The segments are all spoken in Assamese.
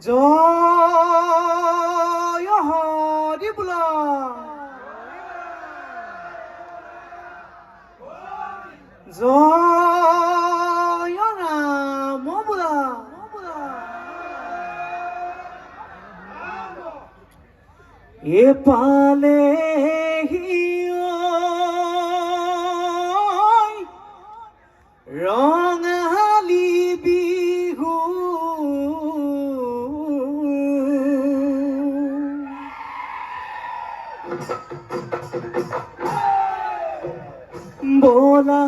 জয় হৰি বোলা জয় ৰাম বোলা এপালে ৰঙালী বিহু বলা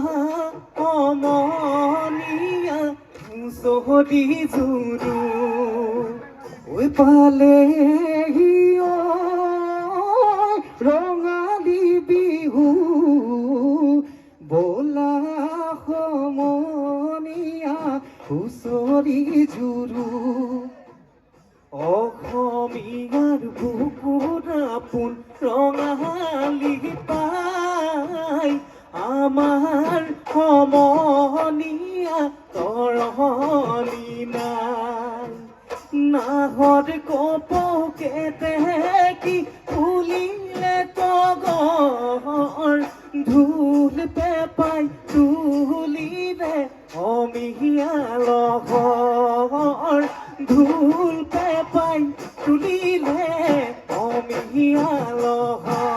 অমনিয়া চহদি জুৰু ঐ পালে ৰঙালী বিহু বলা সমনীয়া হুঁচৰি জুৰু অসমীয়াৰ বুকুত আপোন ৰঙালী পাই আমাৰ সমনীয়া তৰণি নাই নাহৰ কপৌকেতে কি ফুলিলে তগৰ ঢোল পেপাই তুলিলে অমিয়া লহৰ ঢোল পেপাই তুলিলে অমিয়া লহৰ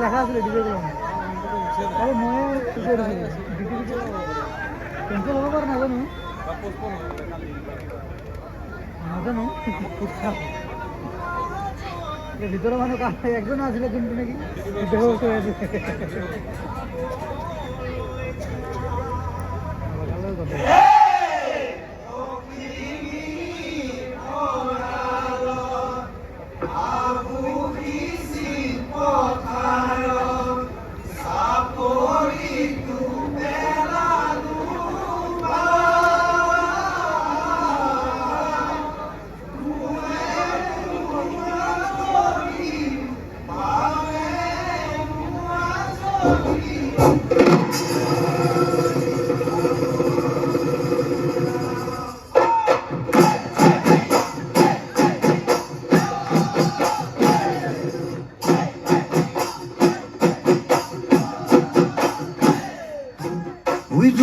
লেখা আছিলে ডিজে আৰু মই কেঞ্চেল হ'ব পাৰে নাজানো ভিতৰৰ মানুহ একজন আছিলে যোনটো নেকি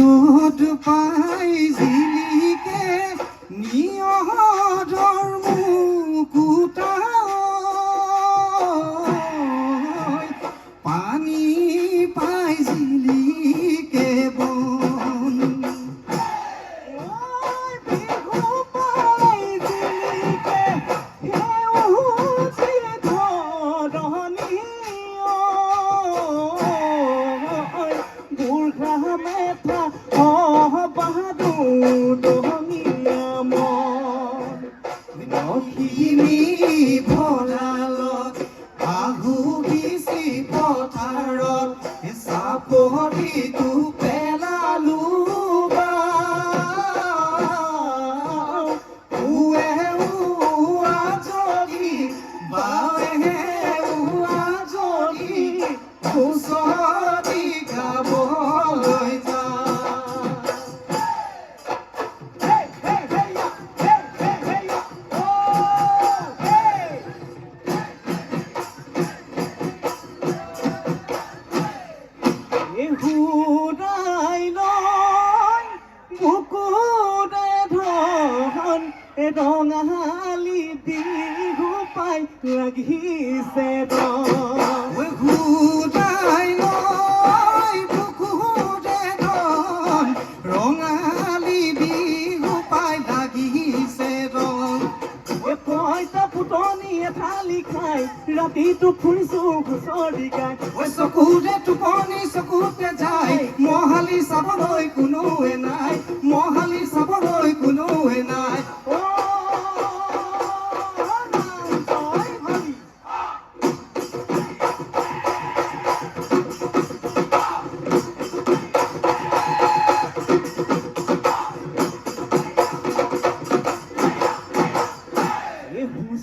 ৰোদ পাই জিলিকে নিয়ৰ মুকুতা পানী পাই জিলিকে বন বিহু পাই জিলিকে সেউজী ধৰণী বুঢ়া মেথা বাহাদুৰ দহনীয়া ৰঙালী বিহু পাই লাগিছে ঘূৰাই লৈ বুকুৰে ধন ৰঙালী বিহু পাই লাগিছে ৰং পইচা ফুটনি এথালি খাই ৰাতিটো ফুৰিছো হুঁচৰি গাই চকুৰে টোপনি চকুতে যায় মহালি চাবলৈ কোনোৱে নাই মহালি চাবলৈ কোনোৱে নাই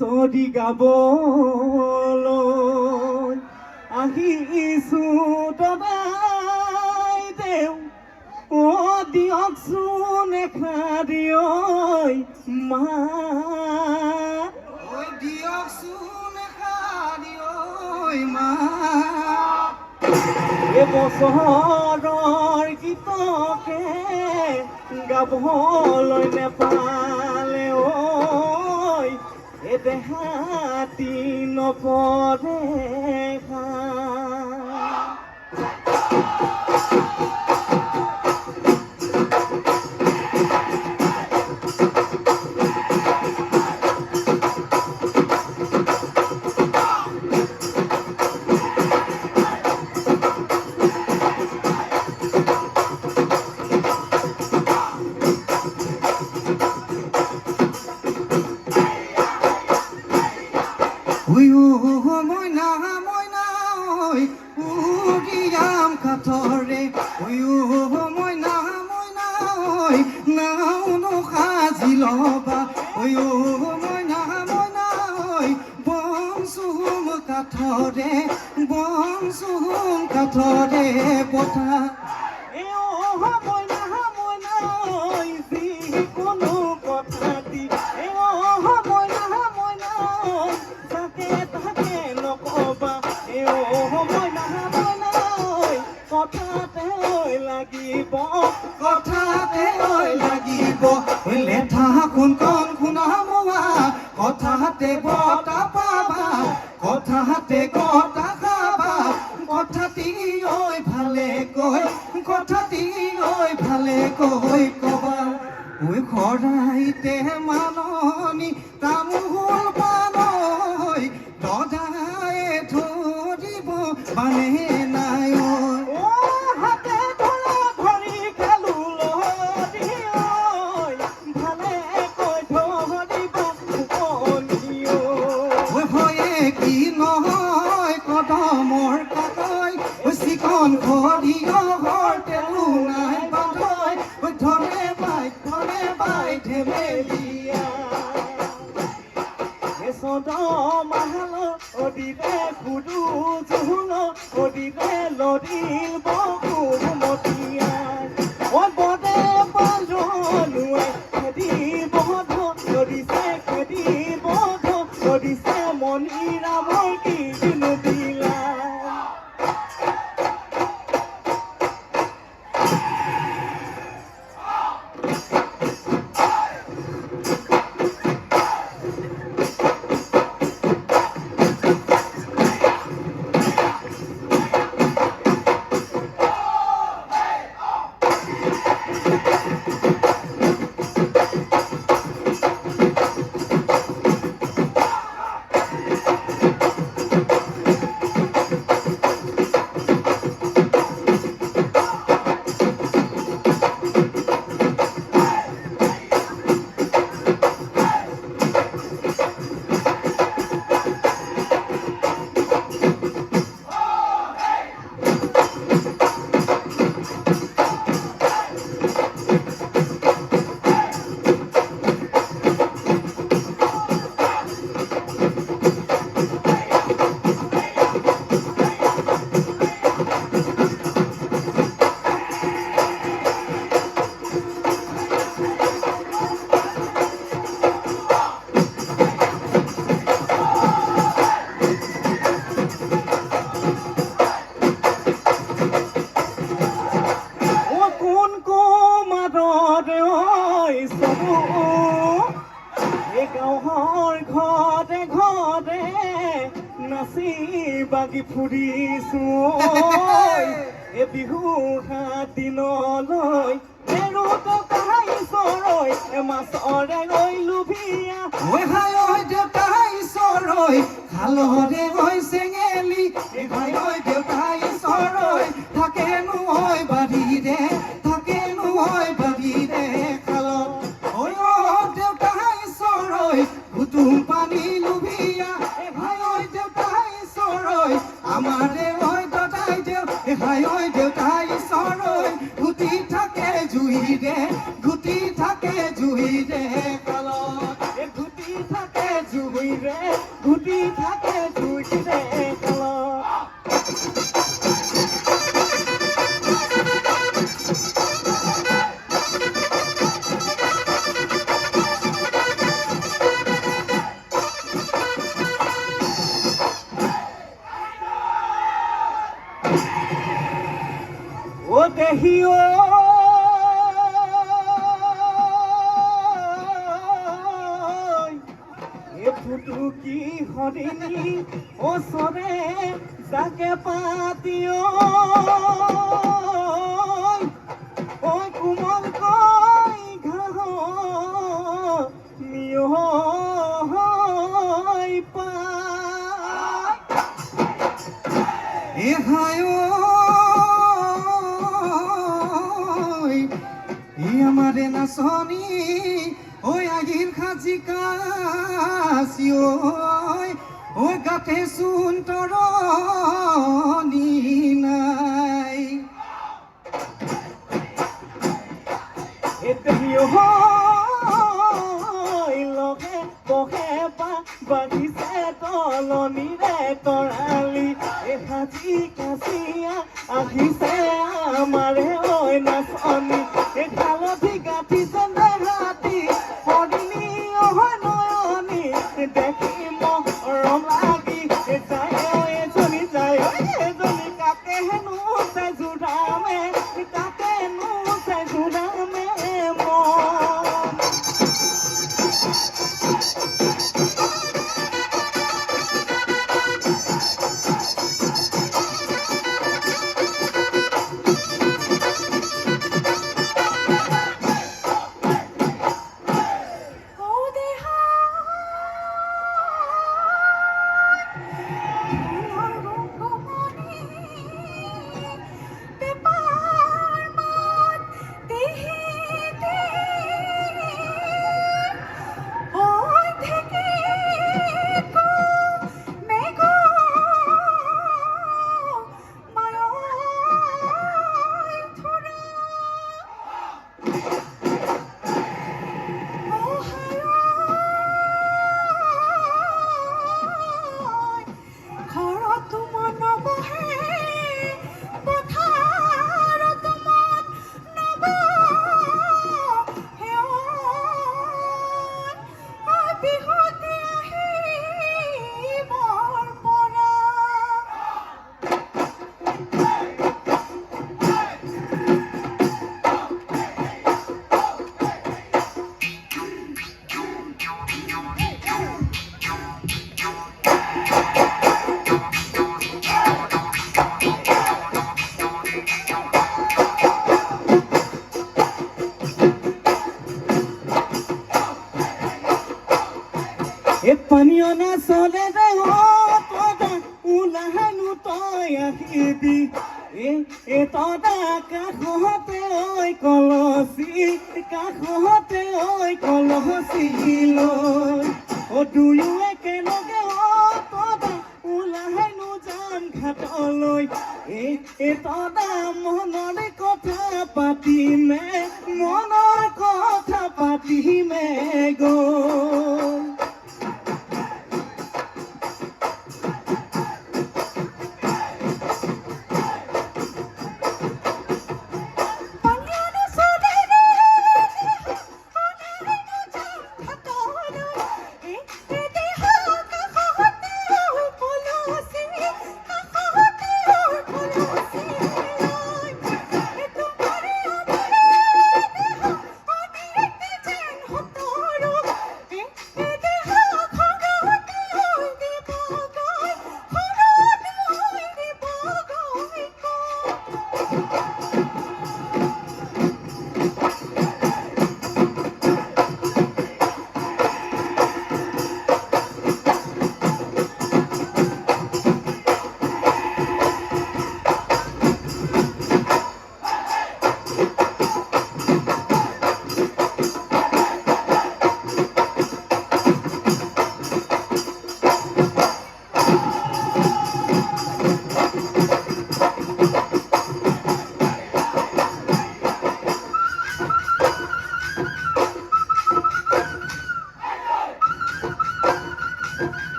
হুঁচৰি গাবলৈ আহিছো দদাই দেউ দিয়কচোন এষাৰি ঐ মা দিয়কচোন এষাৰি ঐ মা এবছৰৰ গীতকে গাবলৈ নেপালে ঐ দেহাতি নপৰে মইনা মইনা উৰিয়াম কাঠৰে মইনা মইনা নাওনো সাজি ল'বা মইনা মইনা বনচুম কাঠৰে পঠা যিকোনো কথা দি নকবা কথাতে লাগিব লেঠা কোন খুনা মোৱা কথাতে বতা পাবা কথাতে গতা খাবা কথাটি ঐ ভালে কৈ কবা খৰাইতে মাননি তামোল পানৈ দদাই ধৰিব মানে নাই হাতে ধৰি খেলো ভালে কৈ ধৰিব হয়ে কি নহয় কদমৰ কাকৈ চিকন খৰিয়হৰ তেলো নাই বান্ধৈ ধৰে বাই ধেমেলীয়া মাহাল অদিলে কুদু জুহুল অদিলে লদিল বকুমতীয়া বদে পাজলুৱাই খেদি বধ লদিছে খেদি বধ লদিছে মণিৰামৰ কি দিনো দিলা গাঁৱৰ ঘৰতে ঘৰতে নাচি বাগি ফুৰিছোঁ এই বিহু 7 দিনলৈ নেৰোঁ তাই চৰৈ মাছৰে গৈ লুভিয়া ঐ হাই ঐ দেউতাই চৰৈ খালৰে গৈ চেঙেলি হাই ঐ দেউতাই চৰৈ থাকেনো ঐ বাৰীৰে থাকেনো ঐ বাৰীৰে খালত ঐ দেউতাই চৰৈ গুটুম পানী লুভিয়া হাই ঐ দেউতাই চৰৈ আমাৰে ঐ দাদাই দেউ হাই ঐ দেউতাই চৰৈ গুটি থাকে জুইৰে গুটি থাকে জুইৰে কালত গুটি থাকে জুইৰে গুটি থাকে জুইৰে কালত ও দেহিও এ ফুটুকি হৰিণী ওচৰে যাকে পাতিও ঐ কোমলকৈ ঘাঁহ মিয়ৈ পায় এ হাই ঐ আমারে নাচনি ঐ আগির খাজি কাছি ঐ গাতে চুন তৰণি নাই দেহিও লগে বহে বাঢ়িছে তলনিৰে তৰালি সাজি কাচিয়া আহিছে আমাৰে ঐ নাচনি হালধি গাঠি যেনে হাতী হৰিণী নয়নি দেখি মৰম লাগি যায় এজনী যায় এজনী কাকে হেনো চাই জোৰামে কাকে নো চাই জোৰামে মন পানীয় না চলে রে তদা ওলাহানো তই আহিবি এ তদা কাষতে ঐ কলচি কাষতে ঐ কলচি লৈ দুয়ো একেলগে তদা ওলাহানো যাম ঘাটলৈ এ তদা মনৰে কথা পাতিমে মনৰ কথা পাতিমে গৈ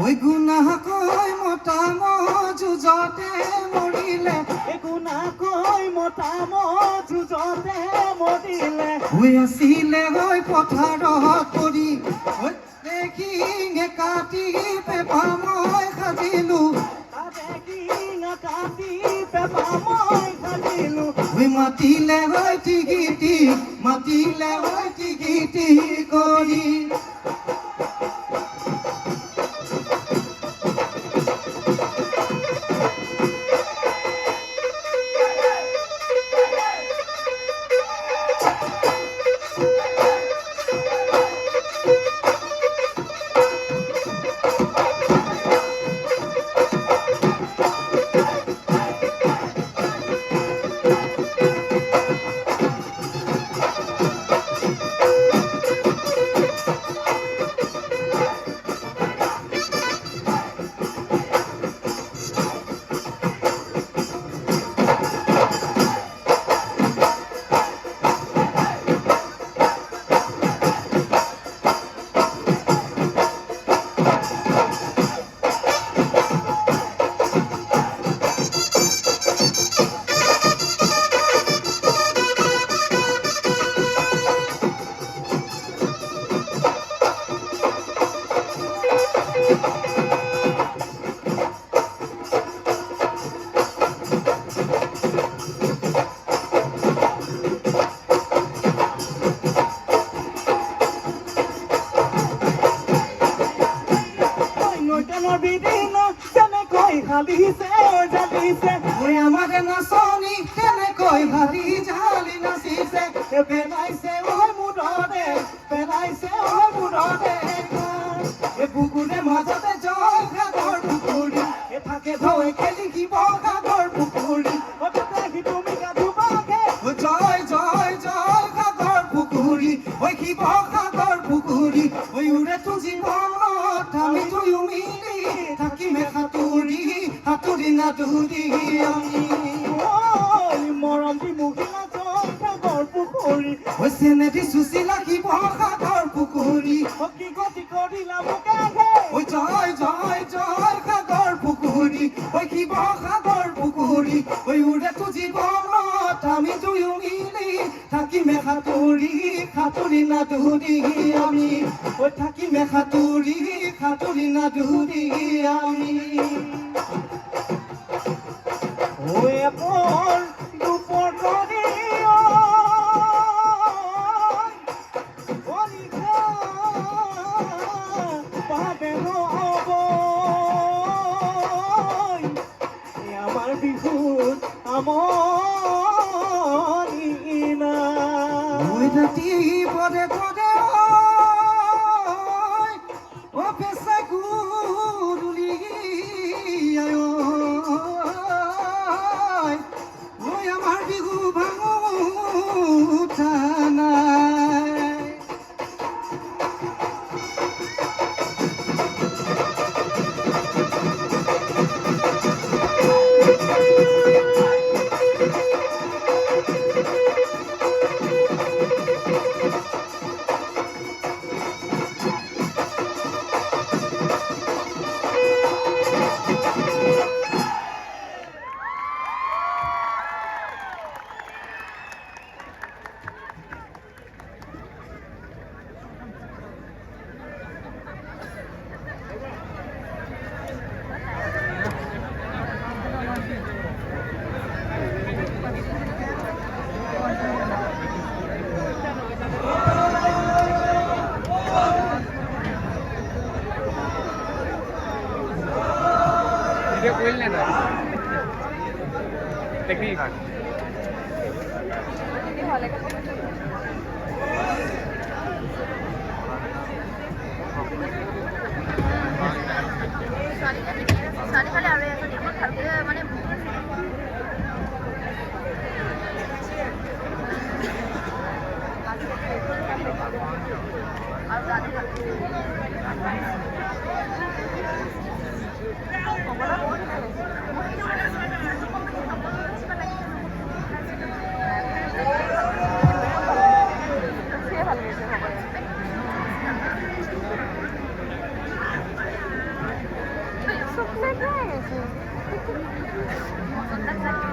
ঐ গুণাকৈ মতা যুঁজতে মৰিলে একো নাকৈ মতা যুঁজতে মৰিলে ঐ আছিলে ঐ পথাৰত পৰি ঐ দেখি কাটি পেপা মই সাজিলো কাটি পেপা মই সাজিলো ঐ মাতিলে ঐ টিকিটি মাতিলে ঐ টিকিটি কৰি জ্বালিছে ঐ আমাৰ নাচনী কেনেকৈ ভালি ঝালি নাচিছে পেলাইছে মূৰতে পেলাইছে মূৰতে বুকুৰে মাজতে জয় সাগৰ পুখুৰী থাকে ধৈ খেলি শিৱসাগৰ পুখুৰী তুমি গাধুবাকে জয় জয় জয় সাগৰ পুখুৰী ঐ শিৱসাগৰ পুখুৰী ঐ উৰেটো জীৱনত আমি দুয়ো মিলি থাকিমে সাঁতুৰি সাঁতুৰি নাদুৰি আমি মৰম দি মহিলা জয় সাগৰ পুখুৰী ঐ চেনেদি চুচিলা শিৱসাগৰ পুখুৰী কি গতি কৰিলা মোকে ঐ জয় জয় জয় সাগৰ পুখুৰী ঐ শিৱসাগৰ পুখুৰী ঐ উৰেটো জীৱনত আমি দুয়ো মিলি থাকিমে সাঁতুৰি সাঁতুৰি নাদুৰি আমি ঐ থাকিমে সাঁতুৰি সাঁতুৰি নাদুৰি আমি ঐ আপন ৰূপৰ নদী পাবে নহ'ব আমাৰ বিহুত আমনি ঐ ৰাতি পদে পদে ঐ পেচা গুৰুলি ঐ আমাৰ বিহু ভাঙো উঠা নাই Video cool na to. Technique. চাৰিফালে আৰু এখন দেখোন ভালকৈ মানে আৰু গাড়ী মজা লাগছে